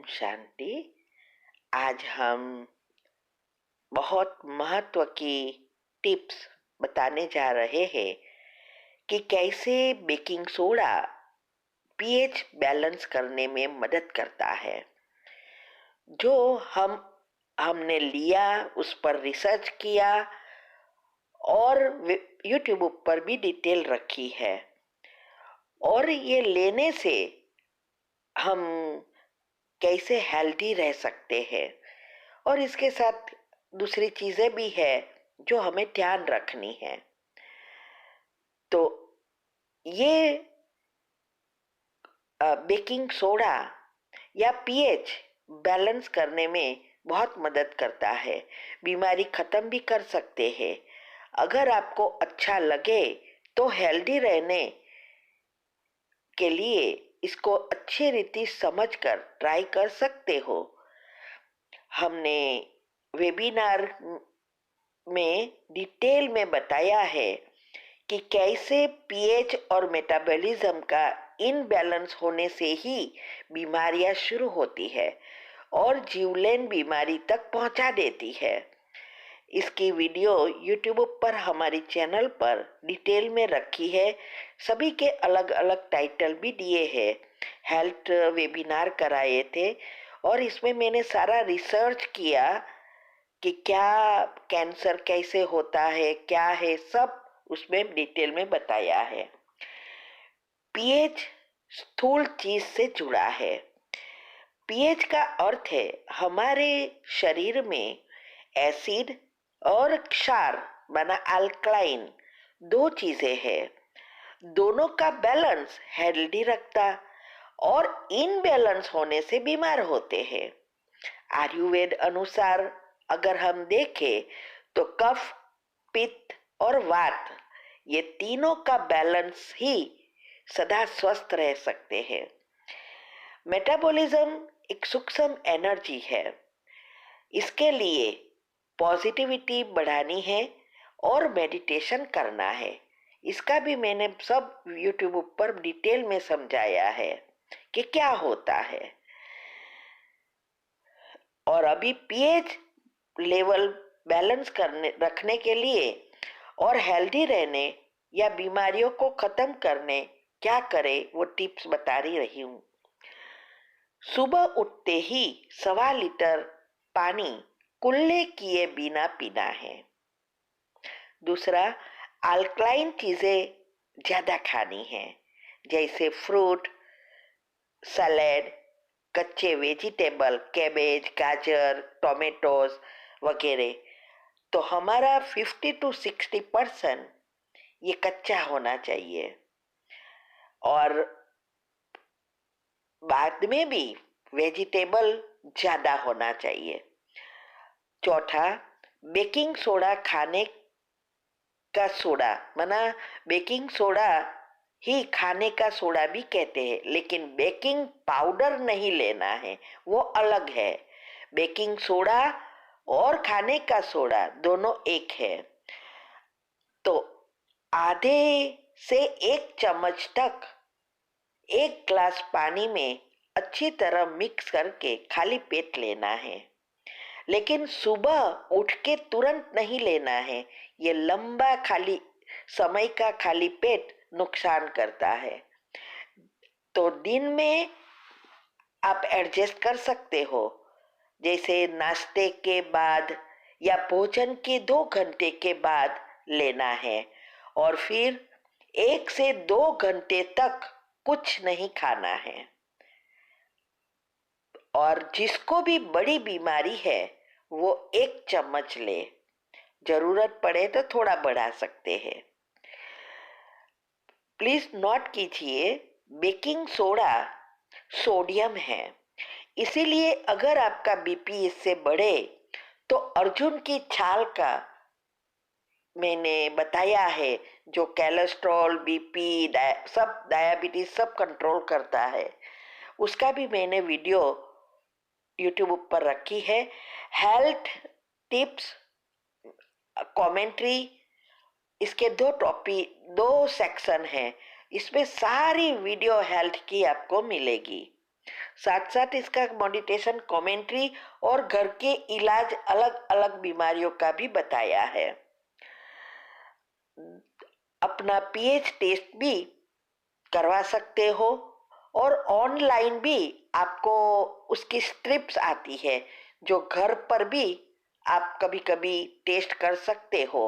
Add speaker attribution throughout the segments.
Speaker 1: शांति। आज हम बहुत महत्व की टिप्स बताने जा रहे हैं कि कैसे बेकिंग सोडा पीएच बैलेंस करने में मदद करता है। जो हमने लिया, उस पर रिसर्च किया और यूट्यूब पर भी डिटेल रखी है, और ये लेने से हम कैसे हेल्दी रह सकते हैं। और इसके साथ दूसरी चीजें भी है जो हमें ध्यान रखनी है। तो ये बेकिंग सोडा या पीएच बैलेंस करने में बहुत मदद करता है। बीमारी खत्म भी कर सकते हैं। अगर आपको अच्छा लगे तो हेल्दी रहने के लिए इसको अच्छी रीति समझकर ट्राई कर सकते हो। हमने वेबिनार में डिटेल में बताया है कि कैसे पीएच और मेटाबॉलिज्म का इनबैलेंस होने से ही बीमारियां शुरू होती है और जीवलेन बीमारी तक पहुंचा देती है। इसकी वीडियो यूट्यूब पर हमारी चैनल पर डिटेल में रखी है। सभी के अलग अलग टाइटल भी दिए हैं। हेल्थ वेबिनार कराए थे और इसमें मैंने सारा रिसर्च किया कि क्या कैंसर कैसे होता है, क्या है, सब उसमें डिटेल में बताया है। पीएच स्थूल चीज से जुड़ा है। पीएच का अर्थ है हमारे शरीर में एसिड और क्षार बना अल्कलाइन दो चीजें हैं। दोनों का बैलेंस हेल्दी रखता और इनबैलेंस होने से बीमार होते हैं। आयुर्वेद अनुसार अगर हम देखें तो कफ, पित्त और वात, ये तीनों का बैलेंस ही सदा स्वस्थ रह सकते हैं। मेटाबॉलिज्म एक सूक्ष्म एनर्जी है। इसके लिए पॉजिटिविटी बढ़ानी है और मेडिटेशन करना है। इसका भी मैंने सब यूट्यूब पर डिटेल में समझाया है कि क्या होता है। और अभी पीएच लेवल बैलेंस करने रखने के लिए और हेल्दी रहने या बीमारियों को खत्म करने क्या करें वो टिप्स बता रही हूँ। सुबह उठते ही 1.25 लीटर पानी कुल्ले किए बिना पीना है। दूसरा, अल्कलाइन चीजें ज्यादा खानी है, जैसे फ्रूट, सैलेड, कच्चे वेजिटेबल, कैबेज, गाजर, टोमेटोज वगैरह। तो हमारा 50 to 60% ये कच्चा होना चाहिए और बाद में भी वेजिटेबल ज्यादा होना चाहिए। चौथा, बेकिंग सोडा खाने का सोडा, माना बेकिंग सोडा ही खाने का सोडा भी कहते हैं, लेकिन बेकिंग पाउडर नहीं लेना है, वो अलग है। बेकिंग सोडा और खाने का सोडा दोनों एक है। तो आधे से 1 चम्मच तक 1 ग्लास पानी में अच्छी तरह मिक्स करके खाली पेट लेना है, लेकिन सुबह उठ के तुरंत नहीं लेना है। ये लंबा खाली समय का खाली पेट नुकसान करता है। तो दिन में आप एडजस्ट कर सकते हो, जैसे नाश्ते के बाद या भोजन के 2 घंटे के बाद लेना है, और फिर 1 से 2 घंटे तक कुछ नहीं खाना है। और जिसको भी बड़ी बीमारी है वो 1 चम्मच ले, जरूरत पड़े तो थोड़ा बढ़ा सकते हैं। प्लीज नोट कीजिए, बेकिंग सोडा सोडियम है, इसीलिए अगर आपका बीपी इससे बढ़े तो अर्जुन की छाल का मैंने बताया है, जो कोलेस्ट्रॉल, बीपी, सब डायबिटीज सब कंट्रोल करता है, उसका भी मैंने वीडियो यूट्यूब पर रखी है। हेल्थ टिप्स कमेंट्री, इसके 2 सेक्शन हैं। इसमें सारी वीडियो हेल्थ की आपको मिलेगी। साथ साथ इसका मेडिटेशन कमेंट्री और घर के इलाज अलग अलग बीमारियों का भी बताया है। अपना पीएच टेस्ट भी करवा सकते हो और ऑनलाइन भी आपको उसकी स्ट्रिप्स आती है जो घर पर भी आप कभी कभी टेस्ट कर सकते हो।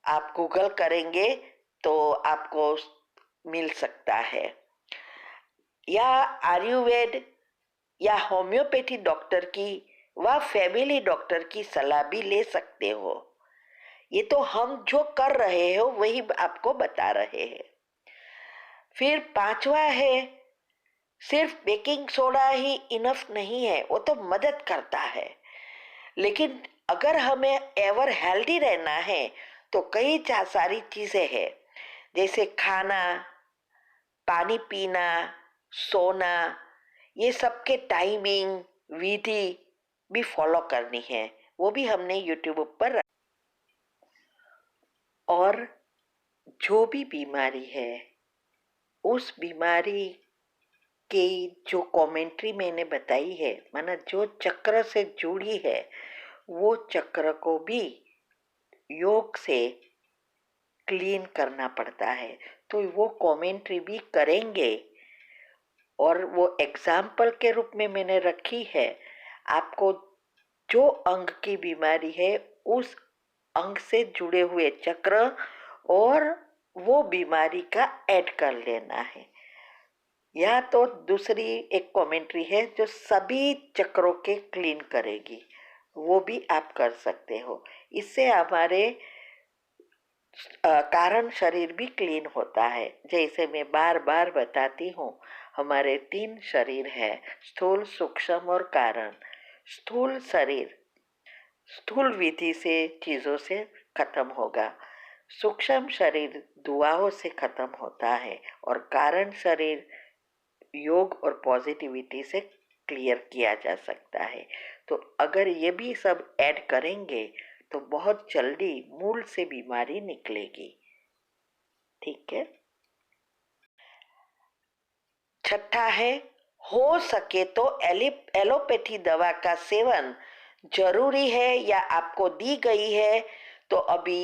Speaker 1: आप गूगल करेंगे तो आपको मिल सकता है। या आयुर्वेद या होम्योपैथी डॉक्टर की व फैमिली डॉक्टर की सलाह भी ले सकते हो। ये तो हम जो कर रहे हो वही आपको बता रहे हैं। फिर पांचवा है, सिर्फ बेकिंग सोडा ही इनफ नहीं है, वो तो मदद करता है, लेकिन अगर हमें एवर हेल्दी रहना है तो कई सारी चीजें हैं, जैसे खाना, पानी पीना, सोना, ये सब के टाइमिंग विधि भी फॉलो करनी है। वो भी हमने यूट्यूब पर। और जो भी बीमारी है उस बीमारी की जो कमेंट्री मैंने बताई है, माना जो चक्र से जुड़ी है, वो चक्र को भी योग से क्लीन करना पड़ता है। तो वो कमेंट्री भी करेंगे और वो एग्जाम्पल के रूप में मैंने रखी है। आपको जो अंग की बीमारी है उस अंग से जुड़े हुए चक्र और वो बीमारी का ऐड कर लेना है। या तो दूसरी एक कमेंट्री है जो सभी चक्रों के क्लीन करेगी, वो भी आप कर सकते हो। इससे हमारे कारण शरीर भी क्लीन होता है। जैसे मैं बार बार बताती हूँ, हमारे 3 शरीर है, स्थूल, सूक्ष्म और कारण। स्थूल शरीर स्थूल विधि से चीजों से खत्म होगा, सूक्ष्म शरीर दुआओं से खत्म होता है और कारण शरीर योग और पॉजिटिविटी से क्लियर किया जा सकता है। तो अगर ये भी सब ऐड करेंगे तो बहुत जल्दी मूल से बीमारी निकलेगी। ठीक है। छठा है, हो सके तो एलोपैथी दवा का सेवन जरूरी है या आपको दी गई है तो अभी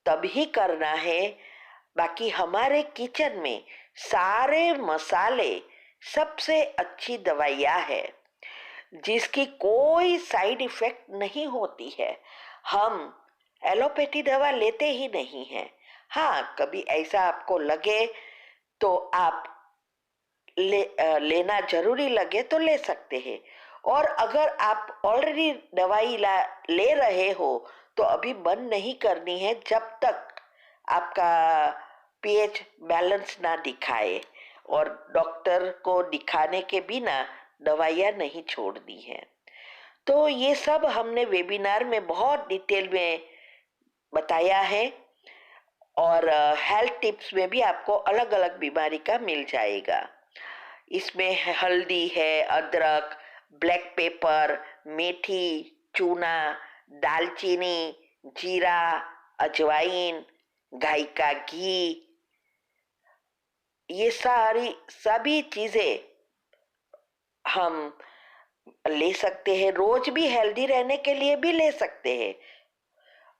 Speaker 1: तभी करना है। बाकी हमारे किचन में सारे मसाले सबसे अच्छी दवाइयाँ है जिसकी कोई साइड इफेक्ट नहीं होती है। हम एलोपैथी दवा लेते ही नहीं हैं। हाँ, कभी ऐसा आपको लगे तो आप लेना जरूरी लगे तो ले सकते हैं। और अगर आप ऑलरेडी दवाई ले रहे हो तो अभी बंद नहीं करनी है जब तक आपका पीएच बैलेंस ना दिखाए, और डॉक्टर को दिखाने के बिना दवाइयाँ नहीं छोड़नी है। तो ये सब हमने वेबिनार में बहुत डिटेल में बताया है और हेल्थ टिप्स में भी आपको अलग अलग बीमारी का मिल जाएगा। इसमें हल्दी है, अदरक, ब्लैक पेपर, मेथी, चूना, दालचीनी, जीरा, अजवाइन, गाय का घी, ये सारी सभी चीजें हम ले सकते हैं। रोज भी हेल्दी रहने के लिए भी ले सकते हैं।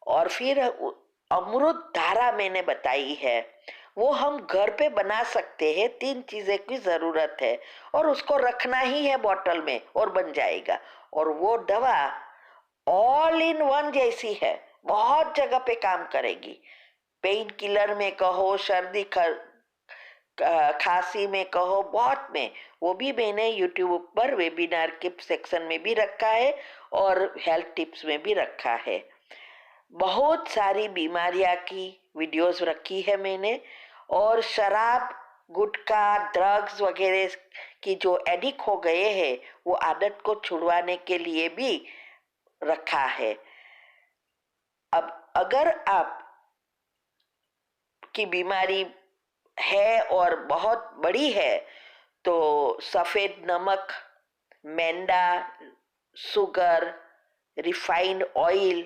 Speaker 1: और फिर अमृत धारा मैंने बताई है, वो हम घर पे बना सकते हैं। 3 चीजें की जरूरत है और उसको रखना ही है बॉटल में और बन जाएगा। और वो दवा ऑल इन वन जैसी है, बहुत जगह पे काम करेगी। पेन किलर में कहो, खांसी में कहो, बहुत में। वो भी मैंने यूट्यूब पर वेबिनार के सेक्शन में भी रखा है और हेल्थ टिप्स में भी रखा है। बहुत सारी बीमारियां की वीडियोस रखी है मैंने। और शराब, गुटखा, ड्रग्स वगैरह की जो एडिक्ट हो गए हैं वो आदत को छुड़वाने के लिए भी रखा है। अब अगर आप की बीमारी है और बहुत बड़ी है तो सफेद नमक, मैदा, शुगर, रिफाइंड ऑयल,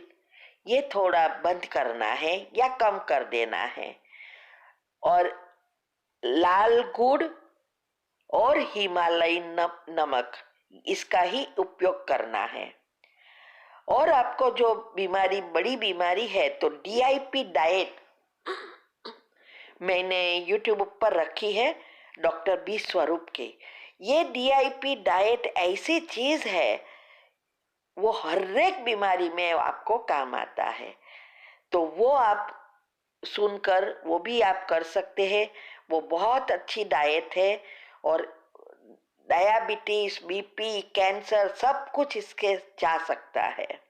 Speaker 1: ये थोड़ा बंद करना है या कम कर देना है। और लाल गुड़ और हिमालयी नमक इसका ही उपयोग करना है। और आपको जो बीमारी बड़ी बीमारी है तो डीआईपी डाइट मैंने यूट्यूब पर रखी है, डॉक्टर बी स्वरूप की। ये डीआईपी डाइट ऐसी चीज है, वो हर एक बीमारी में आपको काम आता है। तो वो आप सुनकर वो भी आप कर सकते हैं। वो बहुत अच्छी डाइट है और डायबिटीज, बीपी, कैंसर सब कुछ इसके जा सकता है।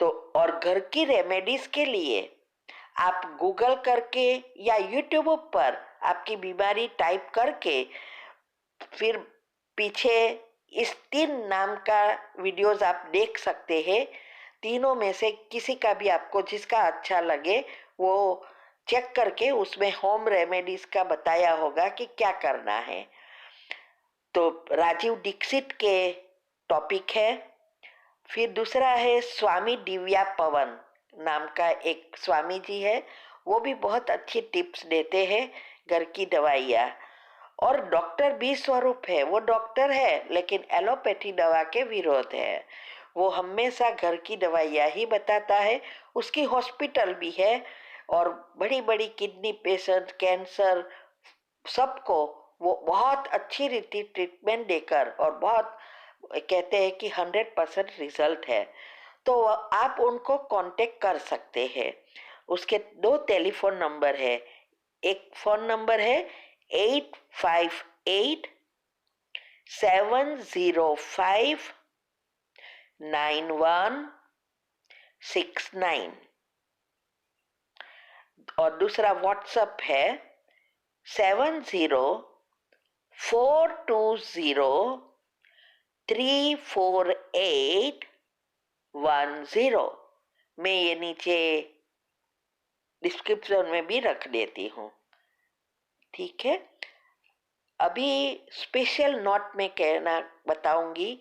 Speaker 1: तो और घर की रेमेडीज के लिए आप गूगल करके या यूट्यूब पर आपकी बीमारी टाइप करके फिर पीछे इस 3 नाम का वीडियोस आप देख सकते हैं। तीनों में से किसी का भी आपको जिसका अच्छा लगे वो चेक करके उसमें होम रेमेडीज का बताया होगा कि क्या करना है। तो राजीव दीक्षित के टॉपिक है। फिर दूसरा है स्वामी दिव्या पवन नाम का एक स्वामी जी है, वो भी बहुत अच्छी टिप्स देते हैं घर की दवाइयाँ। और डॉक्टर बी स्वरूप है, वो डॉक्टर है लेकिन एलोपैथी दवा के विरोध है। वो हमेशा घर की दवाइयाँ ही बताता है। उसकी हॉस्पिटल भी है और बड़ी बड़ी किडनी पेशेंट, कैंसर सबको वो बहुत अच्छी रीति ट्रीटमेंट देकर और बहुत कहते हैं कि 100% रिजल्ट है। तो आप उनको कांटेक्ट कर सकते हैं। उसके 2 टेलीफोन नंबर है। एक फोन नंबर है 858-705-9169 और दूसरा व्हाट्सएप है 7042034810। मैं ये नीचे डिस्क्रिप्शन में भी रख देती हूँ। ठीक है। अभी स्पेशल नोट में कहना बताऊंगी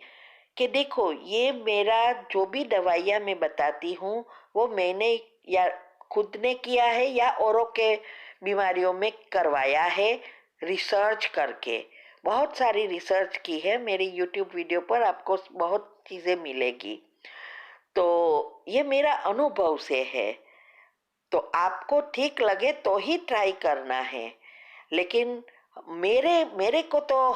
Speaker 1: कि देखो ये मेरा जो भी दवाइयाँ मैं बताती हूँ वो मैंने या खुद ने किया है या औरों के बीमारियों में करवाया है रिसर्च करके। बहुत सारी रिसर्च की है, मेरी यूट्यूब वीडियो पर आपको बहुत चीज़ें मिलेगी। तो ये मेरा अनुभव से है। तो आपको ठीक लगे तो ही ट्राई करना है, लेकिन मेरे मेरे को तो